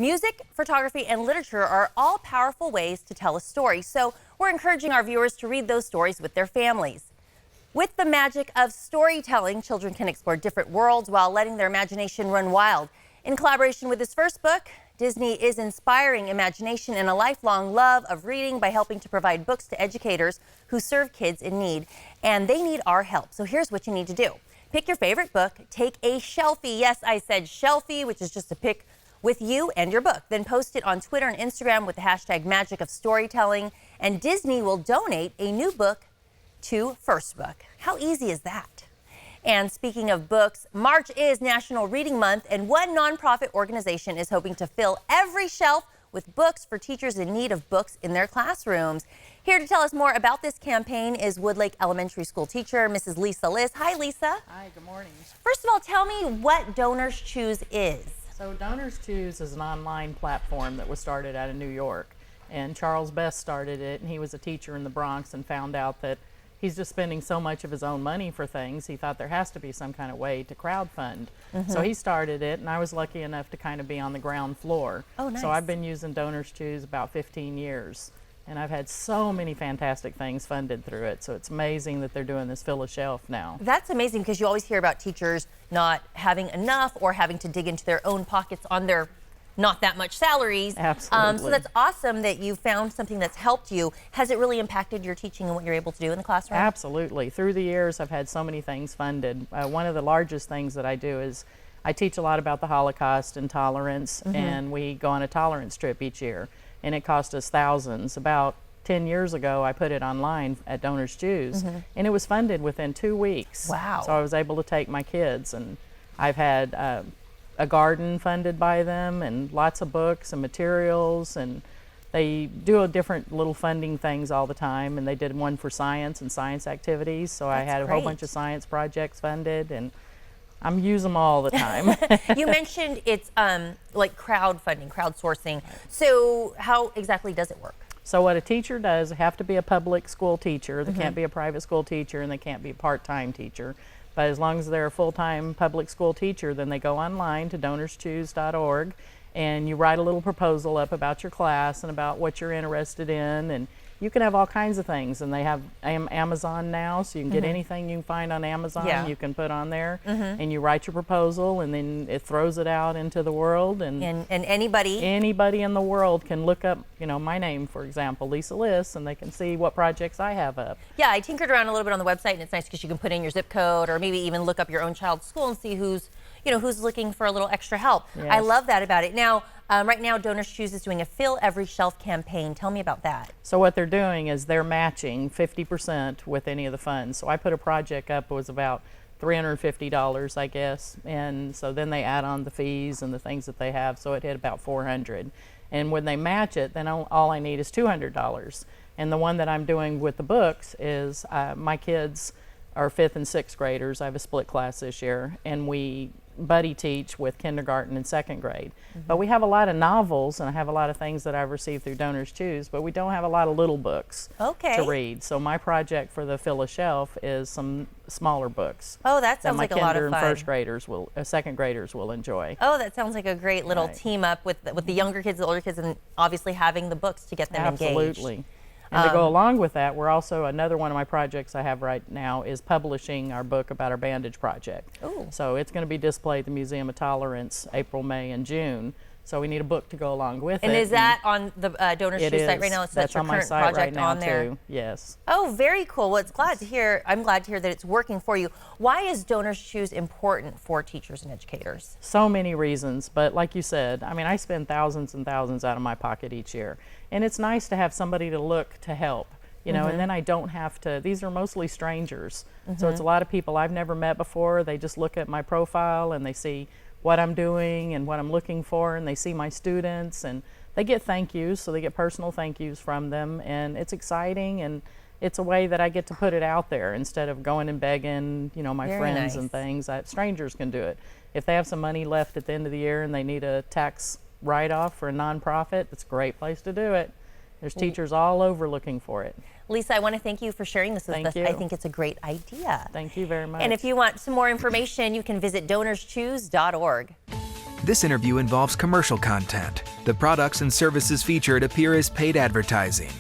Music, photography, and literature are all powerful ways to tell a story, so we're encouraging our viewers to read those stories with their families. With the magic of storytelling, children can explore different worlds while letting their imagination run wild. In collaboration with his first book, Disney is inspiring imagination and a lifelong love of reading by helping to provide books to educators who serve kids in need. And they need our help. So here's what you need to do. Pick your favorite book, take a shelfie. Yes, I said shelfie, which is just a pic with you and your book. Then post it on Twitter and Instagram with the hashtag Magic of Storytelling. And Disney will donate a new book to First Book. How easy is that? And speaking of books, March is National Reading Month, and one nonprofit organization is hoping to fill every shelf with books for teachers in need of books in their classrooms. Here to tell us more about this campaign is Woodlake Elementary School teacher, Mrs. Lisa Liss. Hi, Lisa. Hi, good morning. First of all, tell me what DonorsChoose is. So DonorsChoose is an online platform that was started out of New York, and Charles Best started it, and he was a teacher in the Bronx and found out that he's just spending so much of his own money for things. He thought there has to be some kind of way to crowdfund. So he started it, and I was lucky enough to kind of be on the ground floor. Oh, nice. So I've been using DonorsChoose about 15 years, and I've had so many fantastic things funded through it. So it's amazing that they're doing this fill a shelf now. That's amazing, because you always hear about teachers not having enough or having to dig into their own pockets on their not that much salaries. Absolutely. So that's awesome that you found something that's helped you. Has it really impacted your teaching and what you're able to do in the classroom? Absolutely. Through the years, I've had so many things funded. One of the largest things that I do is I teach a lot about the Holocaust and tolerance, and we go on a tolerance trip each year, and it cost us thousands. About 10 years ago, I put it online at DonorsChoose, and it was funded within 2 weeks. Wow. So I was able to take my kids, and I've had a garden funded by them, and lots of books and materials, and they do different little funding things all the time, and they did one for science and science activities, so I had a whole bunch of science projects funded, and I'm using them all the time. You mentioned it's like crowdfunding, crowdsourcing. So how exactly does it work? So what a teacher does, they have to be a public school teacher. They can't be a private school teacher, and they can't be a part-time teacher. But as long as they're a full-time public school teacher, then they go online to DonorsChoose.org, and you write a little proposal up about your class and about what you're interested in, and you can have all kinds of things. And they have Amazon now, so you can get anything you can find on Amazon, you can put on there, and you write your proposal, and then it throws it out into the world. And anybody in the world can look up, you know, my name, for example, Lisa Liss, and they can see what projects I have up. Yeah, I tinkered around a little bit on the website, and it's nice because you can put in your zip code, or maybe even look up your own child's school and see who's looking for a little extra help. Yes. I love that about it. Now, right now, DonorsChoose is doing a Fill Every Shelf campaign. Tell me about that. So what they're doing is they're matching 50% with any of the funds. So I put a project up, it was about $350, I guess, and so then they add on the fees and the things that they have, so it hit about $400. And when they match it, then all I need is $200. And the one that I'm doing with the books is my kids are 5th and 6th graders. I have a split class this year, and we buddy teach with kindergarten and 2nd grade. But we have a lot of novels, and I have a lot of things that I've received through DonorsChoose, but we don't have a lot of little books to read. So my project for the Fill a Shelf is some smaller books. Oh, that sounds like a lot of fun. My kinder and 1st graders will, 2nd graders will enjoy. Oh, that sounds like a great little team up with the younger kids, the older kids, and obviously having the books to get them engaged. Absolutely. And to go along with that, we're also, another one of my projects I have right now is publishing our book about our bandage project. Ooh. So it's going to be displayed at the Museum of Tolerance April, May, and June. So we need a book to go along with it. And is that on the DonorsChoose site right now? So that's your on my current site project right now on there? too. Yes. Oh, very cool. Well, it's glad to hear. I'm glad to hear that it's working for you. Why is DonorsChoose important for teachers and educators? So many reasons, but like you said, I mean, I spend thousands and thousands out of my pocket each year, and it's nice to have somebody to look to help. You know, and then I don't have to, these are mostly strangers. So it's a lot of people I've never met before. They just look at my profile and they see what I'm doing and what I'm looking for, and they see my students, and they get thank yous, so they get personal thank yous from them, and it's exciting, and it's a way that I get to put it out there instead of going and begging, you know, my friends and things. Strangers can do it. If they have some money left at the end of the year and they need a tax write-off for a nonprofit, it's a great place to do it. There's teachers all over looking for it. Lisa, I want to thank you for sharing this with us. Thank you. I think it's a great idea. Thank you very much. And if you want some more information, you can visit DonorsChoose.org. This interview involves commercial content. The products and services featured appear as paid advertising.